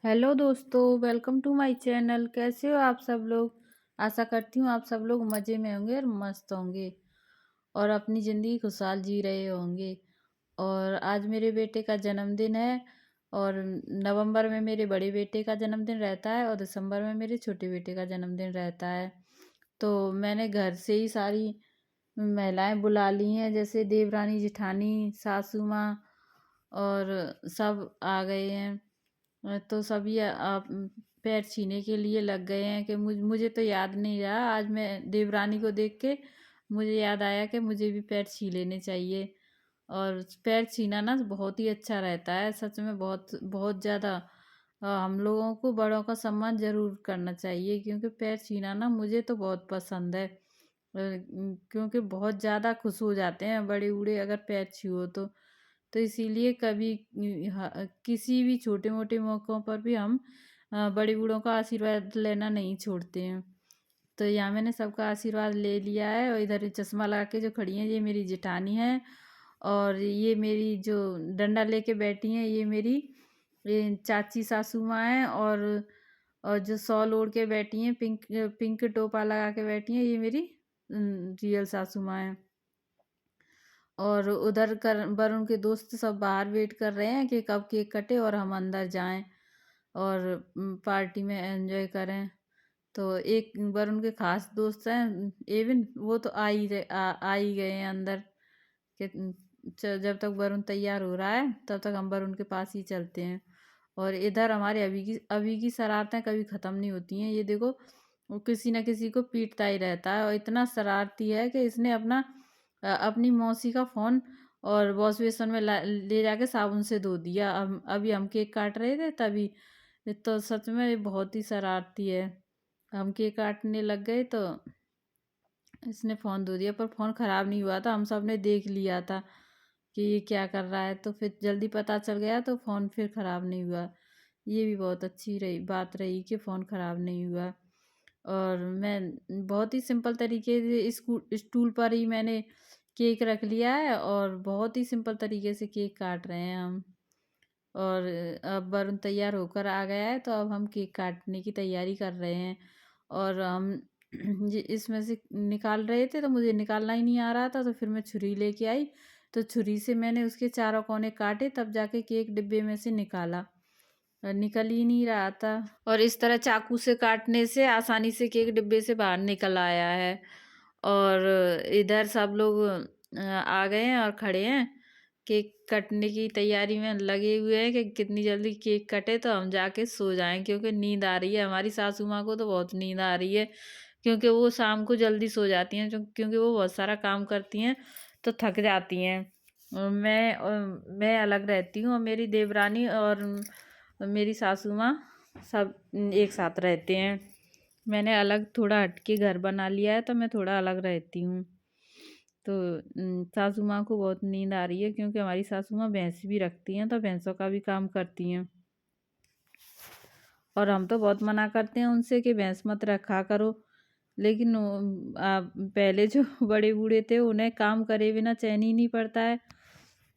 Hello दोस्तों, welcome to my channel. कैसे हो आप सब लोग। आशा करती हूँ आप सब लोग मज़े में होंगे और मस्त होंगे और अपनी ज़िंदगी खुशहाल जी रहे होंगे। और आज मेरे बेटे का जन्मदिन है और नवंबर में मेरे बड़े बेटे का जन्मदिन रहता है और दिसंबर में मेरे छोटे बेटे का जन्मदिन रहता है। तो मैंने घर से ही सारी महिलाएं बुला ली हैं, जैसे देवरानी जेठानी सासू माँ और सब आ गए हैं। तो सभी आप पैर छूने के लिए लग गए हैं कि मुझे तो याद नहीं रहा। आज मैं देवरानी को देख के मुझे याद आया कि मुझे भी पैर छी लेने चाहिए। और पैर छीना ना बहुत ही अच्छा रहता है, सच में बहुत बहुत ज़्यादा। हम लोगों को बड़ों का सम्मान ज़रूर करना चाहिए, क्योंकि पैर छीना ना मुझे तो बहुत पसंद है। क्योंकि बहुत ज़्यादा खुश हो जाते हैं बड़े बूढ़े अगर पैर छुओ तो इसीलिए कभी किसी भी छोटे मोटे मौक़ों पर भी हम बड़े बूढ़ों का आशीर्वाद लेना नहीं छोड़ते हैं। तो यहाँ मैंने सबका आशीर्वाद ले लिया है और इधर चश्मा लगा के जो खड़ी हैं ये मेरी जेठानी है और ये मेरी जो डंडा लेके बैठी हैं ये चाची सासू माँ हैं। और जो शॉल ओढ़ के बैठी हैं, पिंक पिंक टोपा लगा के बैठी हैं, ये मेरी रियल सासू माँ हैं। और उधर कर वरुण के दोस्त सब बाहर वेट कर रहे हैं कि कब केक कटे और हम अंदर जाएं और पार्टी में एंजॉय करें। तो एक वरुण के खास दोस्त हैं एविन, वो तो आ ही गए हैं अंदर कि जब तक वरुण तैयार हो रहा है तब तक हम वरुण के पास ही चलते हैं। और इधर हमारे अभी की शरारतें कभी ख़त्म नहीं होती हैं। ये देखो, वो किसी न किसी को पीटता ही रहता है और इतना शरारती है कि इसने अपनी मौसी का फ़ोन और वॉश बेसन में ले जाके साबुन से धो दिया। अब अभी हम केक काट रहे थे तभी। तो सच में ये बहुत ही शरारती है। हम केक काटने लग गए तो इसने फ़ोन धो दिया, पर फ़ोन ख़राब नहीं हुआ था, हम सब ने देख लिया था कि ये क्या कर रहा है, तो फिर जल्दी पता चल गया तो फ़ोन फिर ख़राब नहीं हुआ। ये भी बहुत अच्छी बात रही कि फ़ोन ख़राब नहीं हुआ। और मैं बहुत ही सिंपल तरीके से स्टूल पर ही मैंने केक रख लिया है और बहुत ही सिंपल तरीके से केक काट रहे हैं हम। और अब वरुण तैयार होकर आ गया है तो अब हम केक काटने की तैयारी कर रहे हैं। और हम इसमें से निकाल रहे थे तो मुझे निकालना ही नहीं आ रहा था, तो फिर मैं छुरी लेके आई। तो छुरी से मैंने उसके चारों कोने काटे, तब जाके केक डिब्बे में से निकाला। निकल ही नहीं रहा था। और इस तरह चाकू से काटने से आसानी से केक डिब्बे से बाहर निकल आया है। और इधर सब लोग आ गए हैं और खड़े हैं, केक कटने की तैयारी में लगे हुए हैं कि कितनी जल्दी केक कटे तो हम जाके सो जाएं, क्योंकि नींद आ रही है। हमारी सासू माँ को तो बहुत नींद आ रही है, क्योंकि वो शाम को जल्दी सो जाती हैं, क्योंकि वो बहुत सारा काम करती हैं तो थक जाती हैं। मैं अलग रहती हूँ और मेरी देवरानी और मेरी सासू माँ सब एक साथ रहते हैं। मैंने अलग थोड़ा हटके घर बना लिया है तो मैं थोड़ा अलग रहती हूँ। तो सासू माँ को बहुत नींद आ रही है, क्योंकि हमारी सासू माँ भैंस भी रखती हैं तो भैंसों का भी काम करती हैं। और हम तो बहुत मना करते हैं उनसे कि भैंस मत रखा करो, लेकिन पहले जो बड़े बूढ़े थे उन्हें काम करे बिना चैन ही नहीं पड़ता है।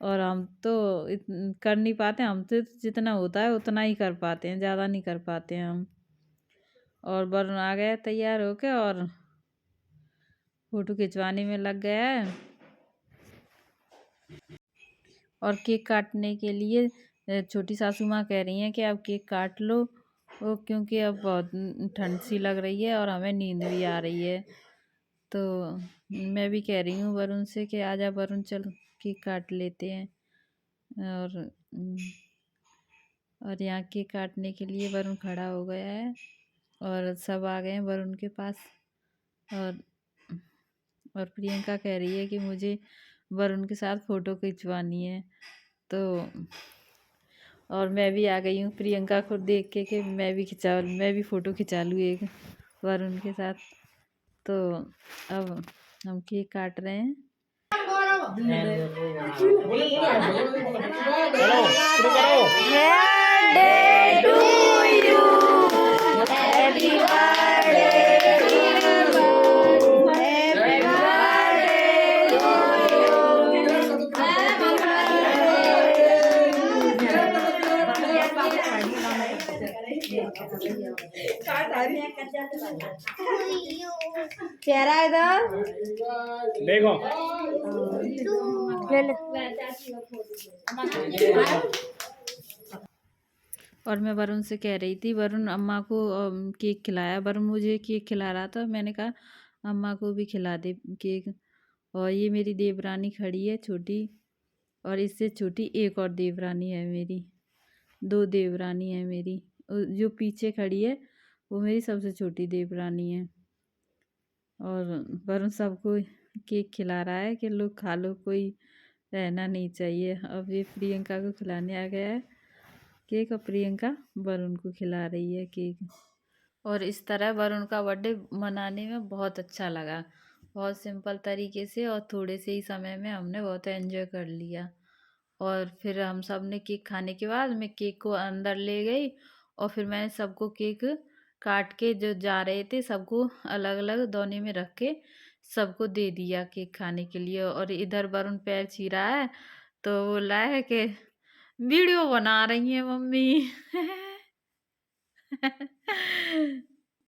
और हम तो कर नहीं पाते, हमसे तो जितना होता है उतना ही कर पाते हैं, ज़्यादा नहीं कर पाते हैं हम। और वरुण आ गया तैयार होके और फोटो खिंचवाने में लग गया है। और केक काटने के लिए छोटी सासू माँ कह रही हैं कि अब केक काट लो, क्योंकि अब बहुत ठंड सी लग रही है और हमें नींद भी आ रही है। तो मैं भी कह रही हूँ वरुण से कि आजा वरुण, चल केक काट लेते हैं। और यहाँ केक काटने के लिए वरुण खड़ा हो गया है और सब आ गए हैं वरुण के पास। और प्रियंका कह रही है कि मुझे वरुण के साथ फ़ोटो खिंचवानी है। तो और मैं भी आ गई हूँ प्रियंका को देख के कि मैं भी फ़ोटो खिंचा लूँ एक वरुण के साथ। तो अब हम केक काट रहे हैं। चेहरा इधर देखो और मैं वरुण से कह रही थी, वरुण अम्मा को केक खिलाया। वरुण मुझे केक खिला रहा था, मैंने कहा अम्मा को भी खिला दे केक। और ये मेरी देवरानी खड़ी है छोटी, और इससे छोटी एक और देवरानी है मेरी। 2 देवरानी है मेरी। जो पीछे खड़ी है वो मेरी सबसे छोटी देवरानी है। और वरुण सबको केक खिला रहा है कि लो खा लो, कोई रहना नहीं चाहिए। अब ये प्रियंका को खिलाने आ गया है केक, और प्रियंका वरुण को खिला रही है केक। और इस तरह वरुण का बर्थडे मनाने में बहुत अच्छा लगा। बहुत सिंपल तरीके से और थोड़े से ही समय में हमने बहुत एंजॉय कर लिया। और फिर हम सब ने केक खाने के बाद मैं केक को अंदर ले गई, और फिर मैंने सबको केक काट के जो जा रहे थे सबको अलग अलग दोने में रख के सबको दे दिया केक खाने के लिए। और इधर वरुण पैर छी रहा है तो बोला है कि वीडियो बना रही है मम्मी।